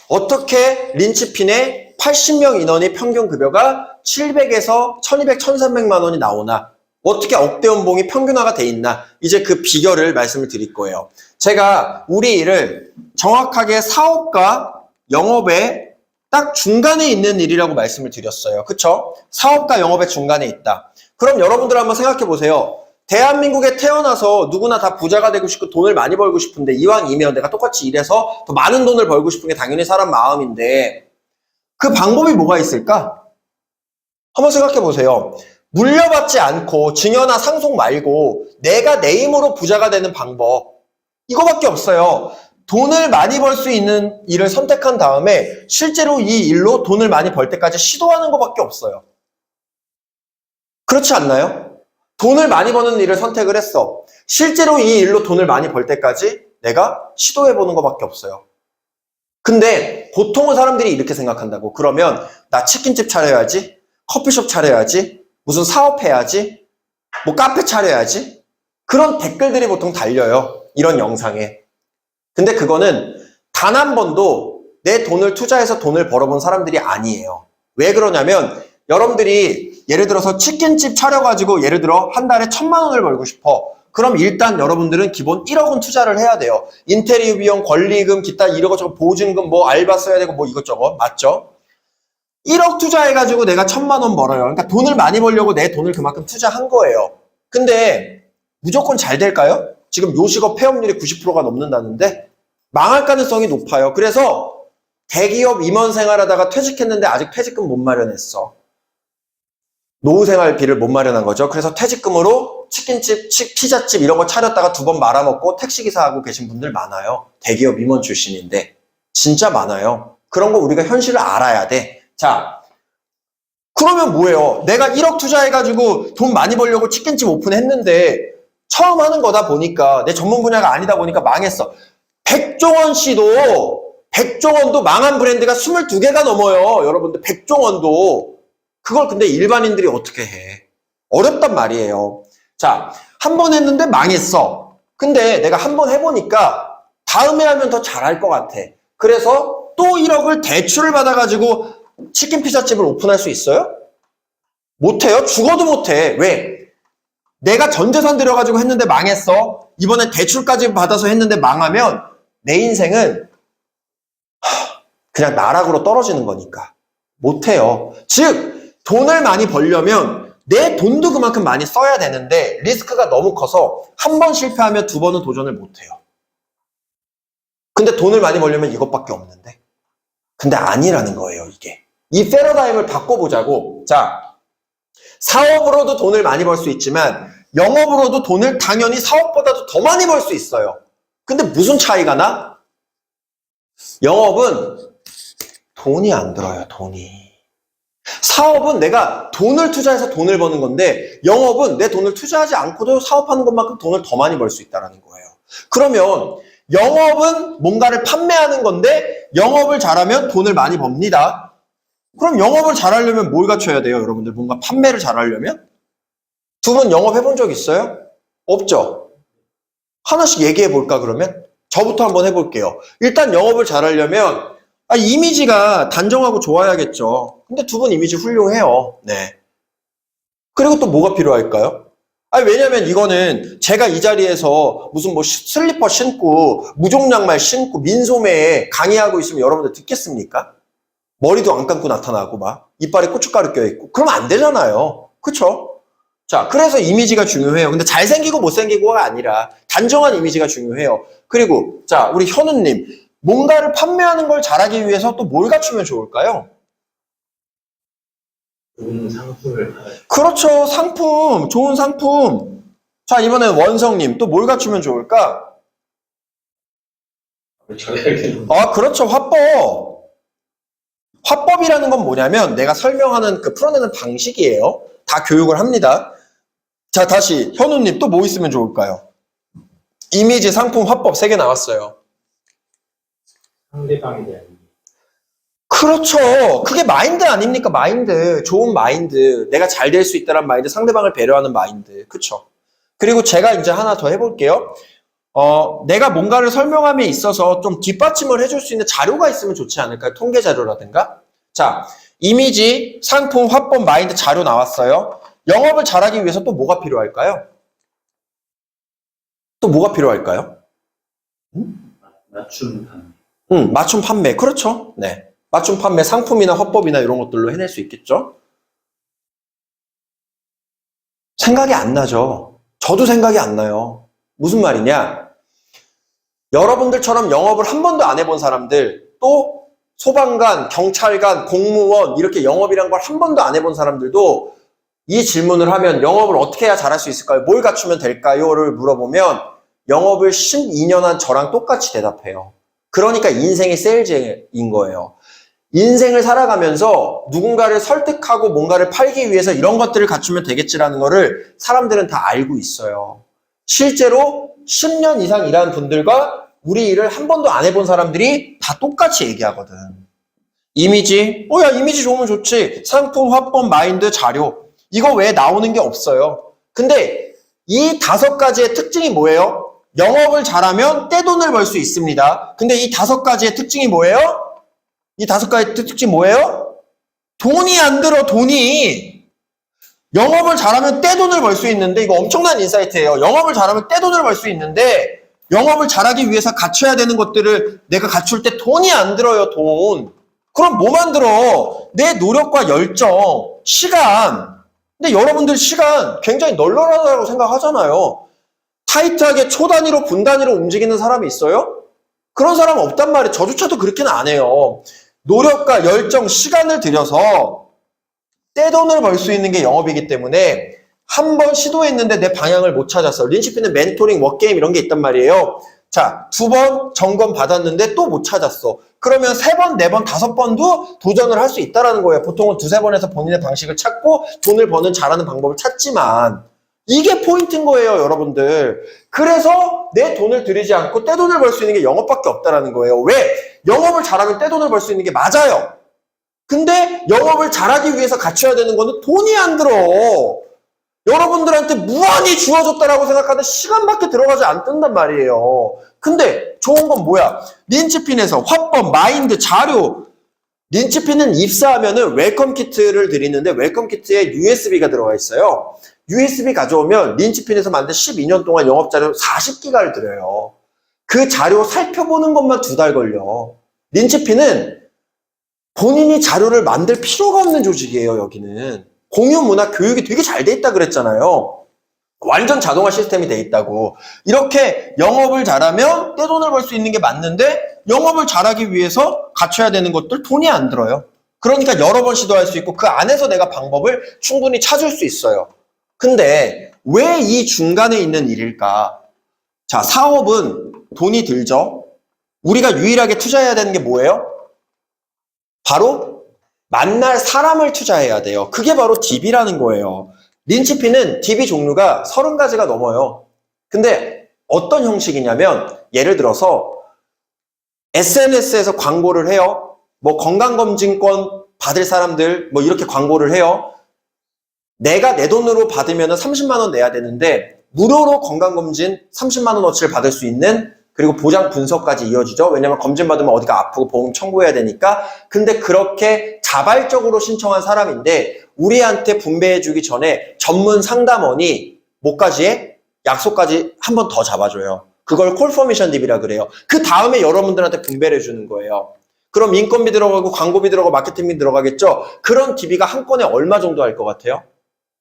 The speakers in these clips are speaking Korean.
어떻게 린치핀의 80명 인원이 평균 급여가 700에서 1200, 1300만 원이 나오나? 어떻게 억대 연봉이 평균화가 돼 있나? 이제 그 비결을 말씀을 드릴 거예요. 제가 우리 일을 정확하게 사업과 영업의 딱 중간에 있는 일이라고 말씀을 드렸어요. 그쵸? 사업과 영업의 중간에 있다. 그럼 여러분들 한번 생각해 보세요. 대한민국에 태어나서 누구나 다 부자가 되고 싶고 돈을 많이 벌고 싶은데 이왕이면 내가 똑같이 일해서 더 많은 돈을 벌고 싶은 게 당연히 사람 마음인데 그 방법이 뭐가 있을까? 한번 생각해 보세요. 물려받지 않고 증여나 상속 말고 내가 내 힘으로 부자가 되는 방법 이거밖에 없어요. 돈을 많이 벌 수 있는 일을 선택한 다음에 실제로 이 일로 돈을 많이 벌 때까지 시도하는 것밖에 없어요. 그렇지 않나요? 돈을 많이 버는 일을 선택을 했어. 실제로 이 일로 돈을 많이 벌 때까지 내가 시도해보는 것밖에 없어요. 근데 보통은 사람들이 이렇게 생각한다고. 그러면 나 치킨집 차려야지, 커피숍 차려야지, 무슨 사업해야지, 뭐 카페 차려야지. 그런 댓글들이 보통 달려요. 이런 영상에. 근데 그거는 단 한 번도 내 돈을 투자해서 돈을 벌어본 사람들이 아니에요. 왜 그러냐면 여러분들이 예를 들어서 치킨집 차려가지고 예를 들어 한 달에 1000만 원을 벌고 싶어. 그럼 일단 여러분들은 기본 1억은 투자를 해야 돼요. 인테리어 비용, 권리금, 기타 이러고저러 보증금, 뭐 알바 써야 되고 뭐 이것저것. 맞죠? 1억 투자해가지고 내가 1000만 원 벌어요. 그러니까 돈을 많이 벌려고 내 돈을 그만큼 투자한 거예요. 근데 무조건 잘 될까요? 지금 요식업 폐업률이 90%가 넘는다는데 망할 가능성이 높아요. 그래서 대기업 임원 생활하다가 퇴직했는데 아직 퇴직금 못 마련했어. 노후생활비를 못 마련한 거죠. 그래서 퇴직금으로 치킨집, 피자집 이런 거 차렸다가 2번 말아먹고 택시기사 하고 계신 분들 많아요. 대기업 임원 출신인데. 진짜 많아요. 그런 거 우리가 현실을 알아야 돼. 자, 그러면 뭐예요? 내가 1억 투자해가지고 돈 많이 벌려고 치킨집 오픈했는데 처음 하는 거다 보니까 내 전문 분야가 아니다 보니까 망했어. 백종원 백종원도 망한 브랜드가 22개가 넘어요. 여러분들 백종원도. 그걸 근데 일반인들이 어떻게 해? 어렵단 말이에요. 자, 한 번 했는데 망했어. 근데 내가 한 번 해보니까 다음에 하면 더 잘할 것 같아. 그래서 또 1억을 대출을 받아가지고 치킨 피자집을 오픈할 수 있어요? 못해요? 죽어도 못해. 왜? 내가 전 재산 들여가지고 했는데 망했어. 이번에 대출까지 받아서 했는데 망하면 내 인생은 그냥 나락으로 떨어지는 거니까. 못해요. 즉 돈을 많이 벌려면 내 돈도 그만큼 많이 써야 되는데 리스크가 너무 커서 한 번 실패하면 2번은 도전을 못해요. 근데 돈을 많이 벌려면 이것밖에 없는데. 근데 아니라는 거예요, 이게. 이 패러다임을 바꿔보자고. 자, 사업으로도 돈을 많이 벌 수 있지만 영업으로도 돈을 당연히 사업보다도 더 많이 벌 수 있어요. 근데 무슨 차이가 나? 영업은 돈이 안 들어요, 돈이. 사업은 내가 돈을 투자해서 돈을 버는 건데 영업은 내 돈을 투자하지 않고도 사업하는 것만큼 돈을 더 많이 벌 수 있다는 거예요. 그러면 영업은 뭔가를 판매하는 건데 영업을 잘하면 돈을 많이 법니다. 그럼 영업을 잘하려면 뭘 갖춰야 돼요, 여러분들? 뭔가 판매를 잘하려면? 두 분 영업해본 적 있어요? 없죠? 하나씩 얘기해볼까, 그러면? 저부터 한번 해볼게요. 일단 영업을 잘하려면 이미지가 단정하고 좋아야겠죠. 근데 두 분 이미지 훌륭해요. 네. 그리고 또 뭐가 필요할까요? 왜냐면 이거는 제가 이 자리에서 무슨 뭐 슬리퍼 신고 무종 양말 신고 민소매에 강의하고 있으면 여러분들 듣겠습니까? 머리도 안 감고 나타나고 막 이빨에 고춧가루 껴있고 그러면 안 되잖아요. 그쵸? 자, 그래서 이미지가 중요해요. 근데 잘생기고 못생기고가 아니라 단정한 이미지가 중요해요. 그리고 자, 우리 현우님, 뭔가를 판매하는 걸 잘하기 위해서 또 뭘 갖추면 좋을까요? 좋은 상품을. 그렇죠. 상품, 좋은 상품. 자, 이번엔 원성님, 또 뭘 갖추면 좋을까? 그렇죠. 화법. 화법이라는 건 뭐냐면 내가 설명하는 그 풀어내는 방식이에요. 다 교육을 합니다. 자, 다시 현우님 또 뭐 있으면 좋을까요? 이미지, 상품, 화법 3개 나왔어요. 상대방에 대한. 그렇죠. 그게 마인드 아닙니까? 마인드. 좋은 마인드. 내가 잘 될 수 있다는 마인드. 상대방을 배려하는 마인드. 그쵸? 그리고 제가 이제 하나 더 해볼게요. 내가 뭔가를 설명함에 있어서 좀 뒷받침을 해줄 수 있는 자료가 있으면 좋지 않을까요? 통계 자료라든가. 자, 이미지, 상품, 화법, 마인드 자료 나왔어요. 영업을 잘하기 위해서 또 뭐가 필요할까요? 또 뭐가 필요할까요? 맞춤 판매. 맞춤 판매. 그렇죠. 네. 맞춤 판매, 상품이나 화법이나 이런 것들로 해낼 수 있겠죠? 생각이 안 나죠? 저도 생각이 안 나요. 무슨 말이냐? 여러분들처럼 영업을 한 번도 안 해본 사람들, 또 소방관, 경찰관, 공무원 이렇게 영업이란 걸 한 번도 안 해본 사람들도 이 질문을 하면 영업을 어떻게 해야 잘할 수 있을까요? 뭘 갖추면 될까요?를 물어보면 영업을 12년 한 저랑 똑같이 대답해요. 그러니까 인생이 세일즈인 거예요. 인생을 살아가면서 누군가를 설득하고 뭔가를 팔기 위해서 이런 것들을 갖추면 되겠지라는 거를 사람들은 다 알고 있어요. 실제로 10년 이상 일한 분들과 우리 일을 한 번도 안 해본 사람들이 다 똑같이 얘기하거든. 이미지, 야, 이미지 좋으면 좋지. 상품, 화법, 마인드, 자료. 이거 외에 나오는 게 없어요. 근데 이 5가지의 특징이 뭐예요? 영업을 잘하면 떼돈을 벌 수 있습니다. 근데 이 5가지의 특징이 뭐예요? 이 5가지 특징이 뭐예요? 돈이 안 들어, 돈이. 영업을 잘하면 떼돈을 벌 수 있는데, 이거 엄청난 인사이트예요. 영업을 잘하면 떼돈을 벌 수 있는데, 영업을 잘하기 위해서 갖춰야 되는 것들을 내가 갖출 때 돈이 안 들어요, 돈. 그럼 뭐만 들어? 내 노력과 열정, 시간. 근데 여러분들 시간 굉장히 널널하다고 생각하잖아요. 타이트하게 초 단위로, 분 단위로 움직이는 사람이 있어요? 그런 사람은 없단 말이에요. 저조차도 그렇게는 안 해요. 노력과 열정, 시간을 들여서 떼돈을 벌 수 있는 게 영업이기 때문에 한 번 시도했는데 내 방향을 못 찾았어. 린치피는 멘토링, 워게임 이런 게 있단 말이에요. 자, 2번 점검 받았는데 또 못 찾았어. 그러면 3번, 4번, 5번도 도전을 할 수 있다는 거예요. 보통은 2-3번 해서 본인의 방식을 찾고 돈을 버는 잘하는 방법을 찾지만 이게 포인트인 거예요, 여러분들. 그래서 내 돈을 들이지 않고 떼돈을 벌 수 있는 게 영업밖에 없다는 거예요. 왜? 영업을 잘하면 떼돈을 벌 수 있는 게 맞아요. 근데 영업을 잘하기 위해서 갖춰야 되는 거는 돈이 안 들어. 여러분들한테 무한히 주어졌다라고 생각하는 시간밖에 들어가지 않는단 말이에요. 근데 좋은 건 뭐야? 린치핀에서 화법, 마인드, 자료. 린치핀은 입사하면은 웰컴 키트를 드리는데 웰컴 키트에 USB가 들어가 있어요. USB 가져오면 린치핀에서 만든 12년 동안 영업자료 40기가를 드려요. 그 자료 살펴보는 것만 2달 걸려. 린치핀은 본인이 자료를 만들 필요가 없는 조직이에요, 여기는. 공유 문화 교육이 되게 잘 돼 있다 그랬잖아요. 완전 자동화 시스템이 돼 있다고. 이렇게 영업을 잘하면 떼돈을 벌 수 있는 게 맞는데 영업을 잘하기 위해서 갖춰야 되는 것들 돈이 안 들어요. 그러니까 여러 번 시도할 수 있고 그 안에서 내가 방법을 충분히 찾을 수 있어요. 근데 왜 이 중간에 있는 일일까? 자, 사업은 돈이 들죠. 우리가 유일하게 투자해야 되는 게 뭐예요? 바로 만날 사람을 투자해야 돼요. 그게 바로 DB라는 거예요. 린치핀은 DB 종류가 30가지가 넘어요. 근데 어떤 형식이냐면 예를 들어서 SNS에서 광고를 해요. 뭐 건강검진권 받을 사람들 뭐 이렇게 광고를 해요. 내가 내 돈으로 받으면 30만 원 내야 되는데 무료로 건강검진 30만 원어치를 받을 수 있는 그리고 보장 분석까지 이어지죠. 왜냐면 검진 받으면 어디가 아프고 보험 청구해야 되니까. 근데 그렇게 자발적으로 신청한 사람인데 우리한테 분배해주기 전에 전문 상담원이 뭐까지 해? 약속까지 한 번 더 잡아줘요. 그걸 콜포메이션 DB라 그래요. 그 다음에 여러분들한테 분배를 해주는 거예요. 그럼 인건비 들어가고 광고비 들어가고 마케팅비 들어가겠죠. 그런 DB가 한 건에 얼마 정도 할 것 같아요?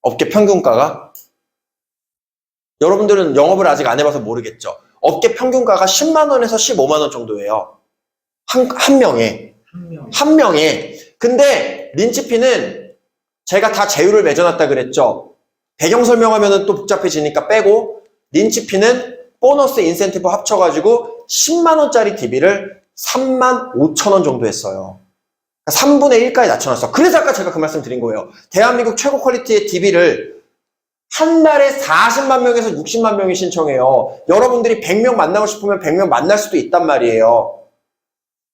업계 평균가가? 여러분들은 영업을 아직 안 해봐서 모르겠죠. 업계 평균가가 10만 원에서 15만 원 정도예요. 한 명에. 한 명에. 근데 린치핀은 제가 다 제휴를 맺어놨다 그랬죠. 배경 설명하면 또 복잡해지니까 빼고 린치핀은 보너스 인센티브 합쳐가지고 10만 원짜리 DB를 3만 5천 원 정도 했어요. 3분의 1까지 낮춰놨어. 그래서 아까 제가 그 말씀 드린 거예요. 대한민국 최고 퀄리티의 DB를 한 달에 40만 명에서 60만 명이 신청해요. 여러분들이 100명 만나고 싶으면 100명 만날 수도 있단 말이에요.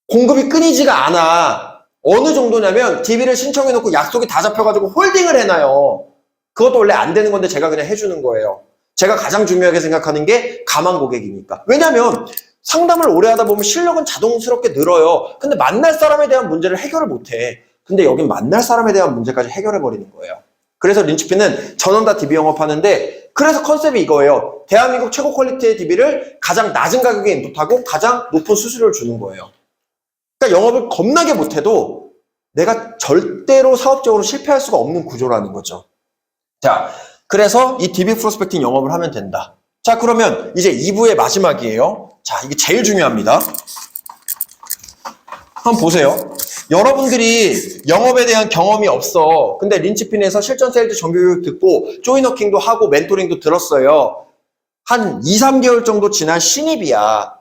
공급이 끊이지가 않아. 어느 정도냐면 DB를 신청해놓고 약속이 다 잡혀가지고 홀딩을 해놔요. 그것도 원래 안 되는 건데 제가 그냥 해주는 거예요. 제가 가장 중요하게 생각하는 게 가망 고객이니까. 왜냐면 상담을 오래 하다 보면 실력은 자동스럽게 늘어요. 근데 만날 사람에 대한 문제를 해결을 못해. 근데 여긴 만날 사람에 대한 문제까지 해결해버리는 거예요. 그래서 린치피는 전원 다 DB 영업하는데, 그래서 컨셉이 이거예요. 대한민국 최고 퀄리티의 DB를 가장 낮은 가격에 인풋하고 가장 높은 수수료를 주는 거예요. 그러니까 영업을 겁나게 못해도 내가 절대로 사업적으로 실패할 수가 없는 구조라는 거죠. 자, 그래서 이 DB 프로스펙팅 영업을 하면 된다. 자, 그러면 이제 2부의 마지막이에요. 자, 이게 제일 중요합니다. 한번 보세요. 여러분들이 영업에 대한 경험이 없어. 근데 린치핀에서 실전 세일즈 정규교육 듣고 조이너킹도 하고 멘토링도 들었어요. 한 2, 3개월 정도 지난 신입이야.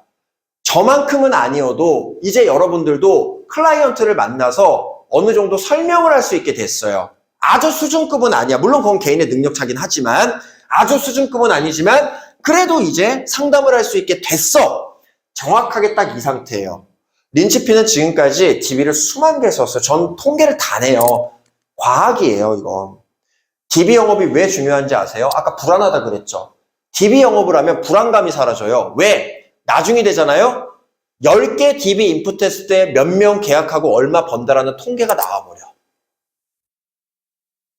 저만큼은 아니어도 이제 여러분들도 클라이언트를 만나서 어느 정도 설명을 할 수 있게 됐어요. 아주 수준급은 아니야. 물론 그건 개인의 능력 차긴 하지만, 아주 수준급은 아니지만 그래도 이제 상담을 할 수 있게 됐어. 정확하게 딱 이 상태예요. 린치피는 지금까지 DB를 수만 개 썼어요. 전 통계를 다 내요. 과학이에요, 이건. DB 영업이 왜 중요한지 아세요? 아까 불안하다 그랬죠. DB 영업을 하면 불안감이 사라져요. 왜? 나중이 되잖아요? 10개 DB 인풋했을 때 몇 명 계약하고 얼마 번다라는 통계가 나와버려.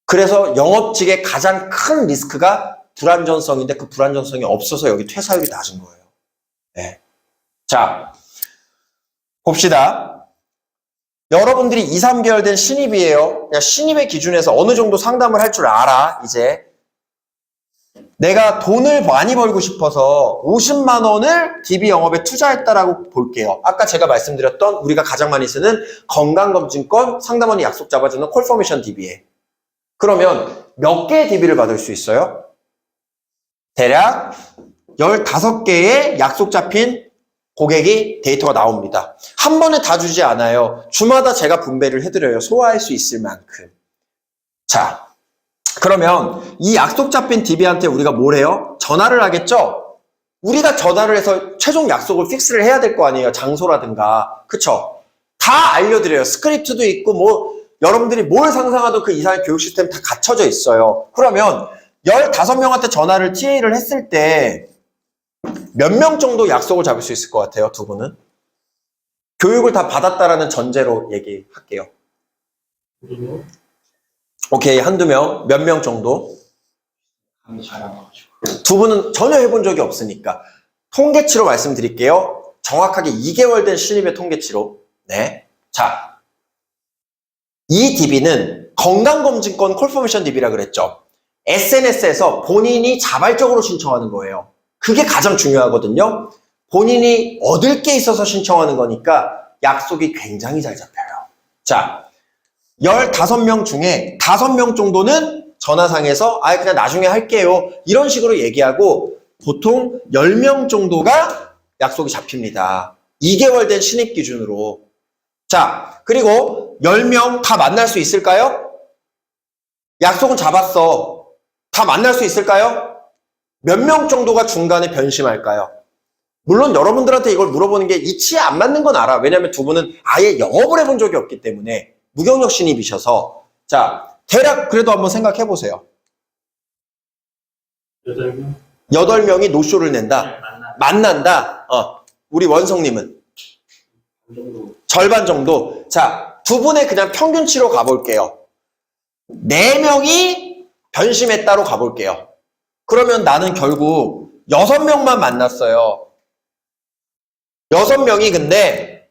그래서 영업직의 가장 큰 리스크가 불안전성인데, 그 불안전성이 없어서 여기 퇴사율이 낮은 거예요. 네. 자, 봅시다. 여러분들이 2, 3개월 된 신입이에요. 그냥 신입의 기준에서 어느 정도 상담을 할 줄 알아, 이제. 내가 돈을 많이 벌고 싶어서 50만 원을 DB 영업에 투자했다라고 볼게요. 아까 제가 말씀드렸던 우리가 가장 많이 쓰는 건강검진권 상담원이 약속 잡아주는 콜포메이션 DB에. 그러면 몇 개의 DB를 받을 수 있어요? 대략 15개의 약속 잡힌 고객이 데이터가 나옵니다. 한 번에 다 주지 않아요. 주마다 제가 분배를 해드려요. 소화할 수 있을 만큼. 자, 그러면 이 약속 잡힌 DB한테 우리가 뭘 해요? 전화를 하겠죠? 우리가 전화를 해서 최종 약속을 픽스를 해야 될 거 아니에요. 장소라든가. 그쵸? 다 알려드려요. 스크립트도 있고 뭐 여러분들이 뭘 상상하도 그 이상의 교육 시스템 다 갖춰져 있어요. 그러면 15명한테 전화를 TA를 했을 때 몇 명 정도 약속을 잡을 수 있을 것 같아요, 두 분은? 교육을 다 받았다라는 전제로 얘기할게요. 오케이, 한두 명, 몇 명 정도? 두 분은 전혀 해본 적이 없으니까 통계치로 말씀드릴게요. 정확하게 2개월 된 신입의 통계치로. 네. 자, 이 DB는 건강검진권 콜포메이션 DB라 그랬죠. SNS에서 본인이 자발적으로 신청하는 거예요. 그게 가장 중요하거든요. 본인이 얻을 게 있어서 신청하는 거니까 약속이 굉장히 잘 잡혀요. 자, 15명 중에 5명 정도는 전화상에서 그냥 나중에 할게요. 이런 식으로 얘기하고 보통 10명 정도가 약속이 잡힙니다. 2개월 된 신입 기준으로. 자, 그리고 10명 다 만날 수 있을까요? 약속은 잡았어. 다 만날 수 있을까요? 몇 명 정도가 중간에 변심할까요? 물론 여러분들한테 이걸 물어보는 게 이치에 안 맞는 건 알아. 왜냐면 두 분은 아예 영업을 해본 적이 없기 때문에 무경력 신입이셔서. 자, 대략 그래도 한번 생각해 보세요. 8명? 8명이 노쇼를 낸다. 만난다. 우리 원성님은? 절반 정도. 자, 두 분의 그냥 평균치로 가볼게요. 4명이 변심했다로 가볼게요. 그러면 나는 결국 6명만 만났어요. 6명이 근데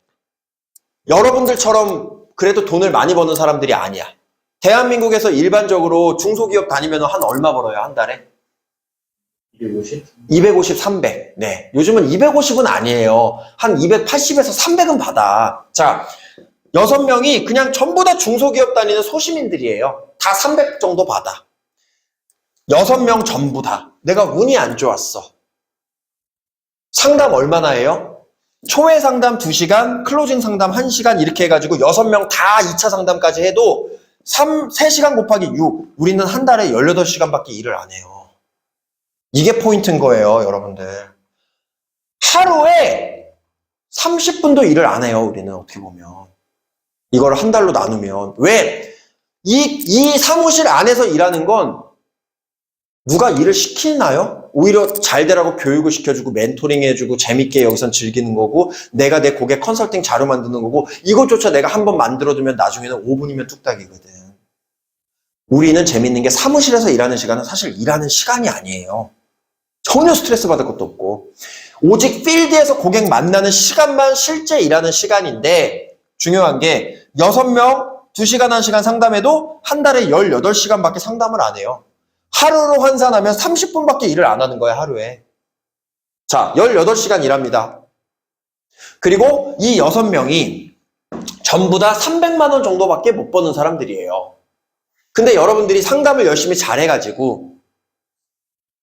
여러분들처럼 그래도 돈을 많이 버는 사람들이 아니야. 대한민국에서 일반적으로 중소기업 다니면 한 얼마 벌어요, 한 달에? 250? 250, 300. 네. 요즘은 250은 아니에요. 한 280에서 300은 받아. 자, 6명이 그냥 전부 다 중소기업 다니는 소시민들이에요. 다 300 정도 받아. 6명 전부 다. 내가 운이 안 좋았어. 상담 얼마나 해요? 초회 상담 2시간, 클로징 상담 1시간 이렇게 해가지고 6명 다 2차 상담까지 해도 3시간 곱하기 6. 우리는 한 달에 18시간밖에 일을 안 해요. 이게 포인트인 거예요, 여러분들. 하루에 30분도 일을 안 해요, 우리는 어떻게 보면. 이걸 한 달로 나누면. 왜? 이 사무실 안에서 일하는 건 누가 일을 시키나요? 오히려 잘 되라고 교육을 시켜주고 멘토링 해주고 재밌게 여기선 즐기는 거고 내가 내 고객 컨설팅 자료 만드는 거고 이것조차 내가 한번 만들어두면 나중에는 5분이면 뚝딱이거든. 우리는 재밌는 게 사무실에서 일하는 시간은 사실 일하는 시간이 아니에요. 전혀 스트레스 받을 것도 없고 오직 필드에서 고객 만나는 시간만 실제 일하는 시간인데 중요한 게 6명 2시간 1시간 상담해도 한 달에 18시간밖에 상담을 안 해요. 하루로 환산하면 30분밖에 일을 안 하는 거야, 하루에. 자, 18시간 일합니다. 그리고 이 6명이 전부 다 300만 원 정도밖에 못 버는 사람들이에요. 근데 여러분들이 상담을 열심히 잘해가지고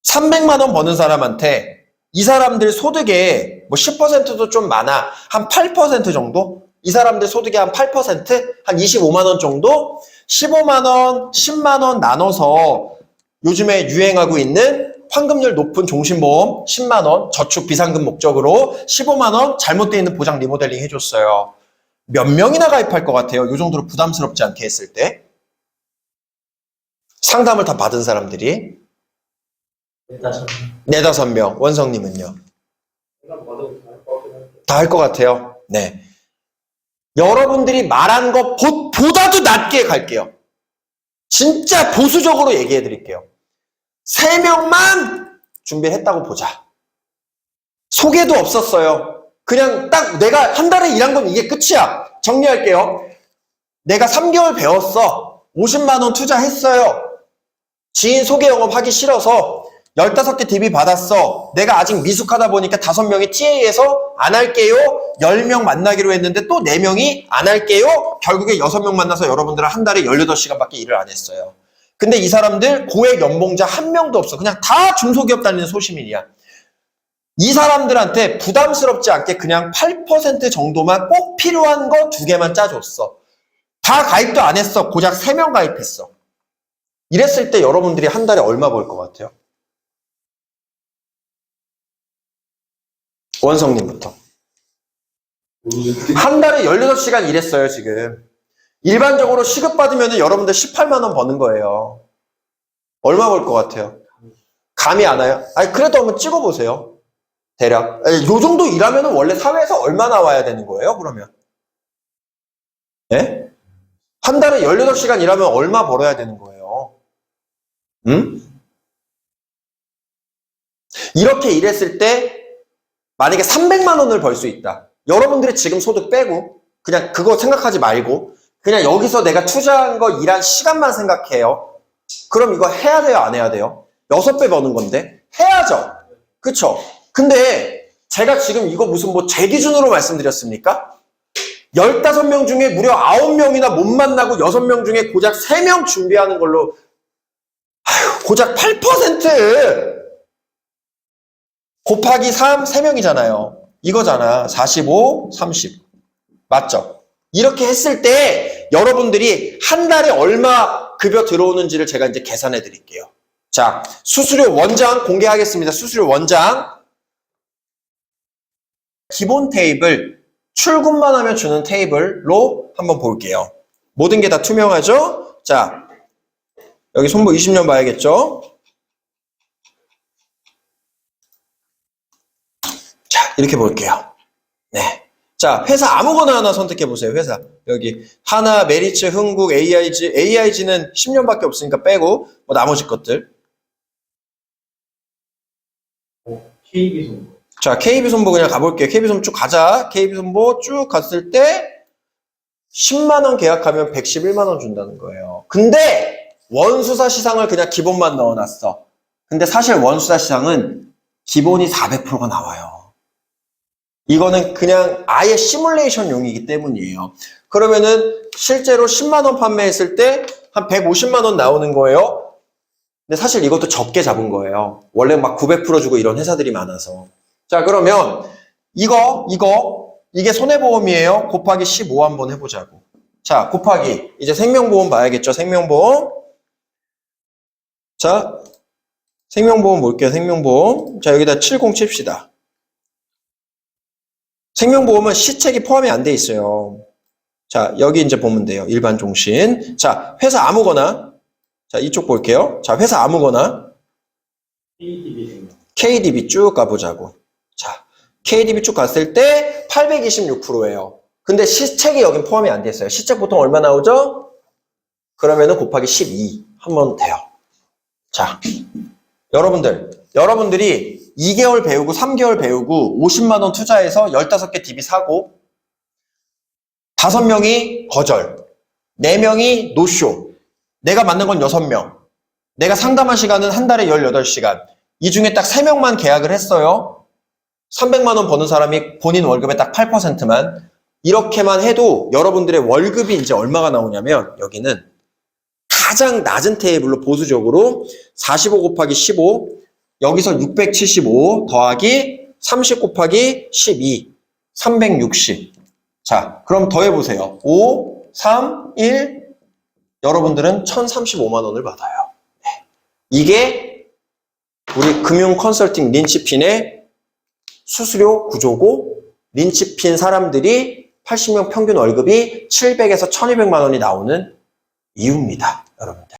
300만 원 버는 사람한테 이 사람들 소득의 뭐 10%도 좀 많아. 한 8% 정도? 이 사람들 소득의 한 8%? 한 25만 원 정도? 15만 원, 10만 원 나눠서 요즘에 유행하고 있는 환급률 높은 종신보험 10만 원 저축 비상금 목적으로 15만 원 잘못되어 있는 보장 리모델링 해줬어요. 몇 명이나 가입할 것 같아요? 이 정도로 부담스럽지 않게 했을 때. 상담을 다 받은 사람들이. 4-5명. 원성님은요? 다 할 것 같아요. 네. 여러분들이 말한 것보다도 낮게 갈게요. 진짜 보수적으로 얘기해 드릴게요. 3명만 준비했다고 보자. 소개도 없었어요. 그냥 딱 내가 한 달에 일한 건 이게 끝이야. 정리할게요. 내가 3개월 배웠어. 50만 원 투자했어요. 지인 소개 영업 하기 싫어서 15개 DB 받았어. 내가 아직 미숙하다 보니까 5명이 TA에서 안 할게요. 10명 만나기로 했는데 또 4명이 안 할게요. 결국에 6명 만나서 여러분들은 한 달에 18시간밖에 일을 안 했어요. 근데 이 사람들 고액 연봉자 한 명도 없어. 그냥 다 중소기업 다니는 소시민이야. 이 사람들한테 부담스럽지 않게 그냥 8% 정도만 꼭 필요한 거 2개만 짜줬어. 다 가입도 안 했어. 고작 3명 가입했어. 이랬을 때 여러분들이 한 달에 얼마 벌 것 같아요? 원성님부터. 한 달에 18시간 일했어요, 지금. 일반적으로 시급받으면 여러분들 18만 원 버는 거예요. 얼마 벌 것 같아요? 감이 안 와요? 아니, 그래도 한번 찍어보세요. 대략. 요 정도 일하면 원래 사회에서 얼마 나와야 되는 거예요, 그러면? 예? 한 달에 18시간 일하면 얼마 벌어야 되는 거예요? 응? 이렇게 일했을 때 만약에 300만 원을 벌 수 있다. 여러분들이 지금 소득 빼고 그냥 그거 생각하지 말고 그냥 여기서 내가 투자한 거 일한 시간만 생각해요. 그럼 이거 해야 돼요? 안 해야 돼요? 6배 버는 건데 해야죠. 그쵸? 근데 제가 지금 이거 무슨 뭐 제 기준으로 말씀드렸습니까? 15명 중에 무려 9명이나 못 만나고 6명 중에 고작 3명 준비하는 걸로 고작 8% 곱하기 3, 3명이잖아요. 이거잖아. 45, 30. 맞죠? 이렇게 했을 때 여러분들이 한 달에 얼마 급여 들어오는지를 제가 이제 계산해 드릴게요. 자, 수수료 원장 공개하겠습니다. 수수료 원장. 기본 테이블, 출근만 하면 주는 테이블로 한번 볼게요. 모든 게 다 투명하죠? 자, 여기 손보 20년 봐야겠죠? 자, 이렇게 볼게요. 네. 자, 회사 아무거나 하나 선택해 보세요. 회사. 여기 하나, 메리츠, 흥국, AIG. AIG는 10년밖에 없으니까 빼고 뭐 나머지 것들. KB손보. 자, KB손보 그냥 가볼게요. KB손보 쭉 가자. KB손보 쭉 갔을 때 10만 원 계약하면 111만 원 준다는 거예요. 근데 원수사 시상을 그냥 기본만 넣어놨어. 근데 사실 원수사 시상은 기본이 400%가 나와요. 이거는 그냥 아예 시뮬레이션용이기 때문이에요. 그러면은 실제로 10만 원 판매했을 때 한 150만 원 나오는 거예요. 근데 사실 이것도 적게 잡은 거예요. 원래 막 900% 주고 이런 회사들이 많아서. 자, 그러면 이게 손해보험이에요. 곱하기 15 한번 해보자고. 자, 곱하기 이제 생명보험 봐야겠죠. 생명보험. 자, 생명보험 볼게요. 생명보험. 자, 여기다 70 칩시다. 생명보험은 시책이 포함이 안 돼 있어요. 자, 여기 이제 보면 돼요. 일반 종신. 자, 회사 아무거나. 자, 이쪽 볼게요. 자, 회사 아무거나. KTB생명. KDB 쭉 가보자고. 자, KDB 쭉 갔을 때 826%예요. 근데 시책이 여긴 포함이 안 됐어요. 시책 보통 얼마 나오죠? 그러면은 곱하기 12 하면 돼요. 자, 여러분들이 2개월 배우고 3개월 배우고 50만 원 투자해서 15개 DB 사고 5명이 거절, 4명이 노쇼, 내가 맞는 건 6명, 내가 상담한 시간은 한 달에 18시간, 이 중에 딱 3명만 계약을 했어요. 300만 원 버는 사람이 본인 월급의 딱 8%만. 이렇게만 해도 여러분들의 월급이 이제 얼마가 나오냐면 여기는 가장 낮은 테이블로 보수적으로 45 곱하기 15, 여기서 675 더하기 30 곱하기 12, 360. 자, 그럼 더해보세요. 5, 3, 1, 여러분들은 1035만 원을 받아요. 네. 이게 우리 금융 컨설팅 린치핀의 수수료 구조고, 린치핀 사람들이 80명 평균 월급이 700에서 1200만 원이 나오는 이유입니다, 여러분들.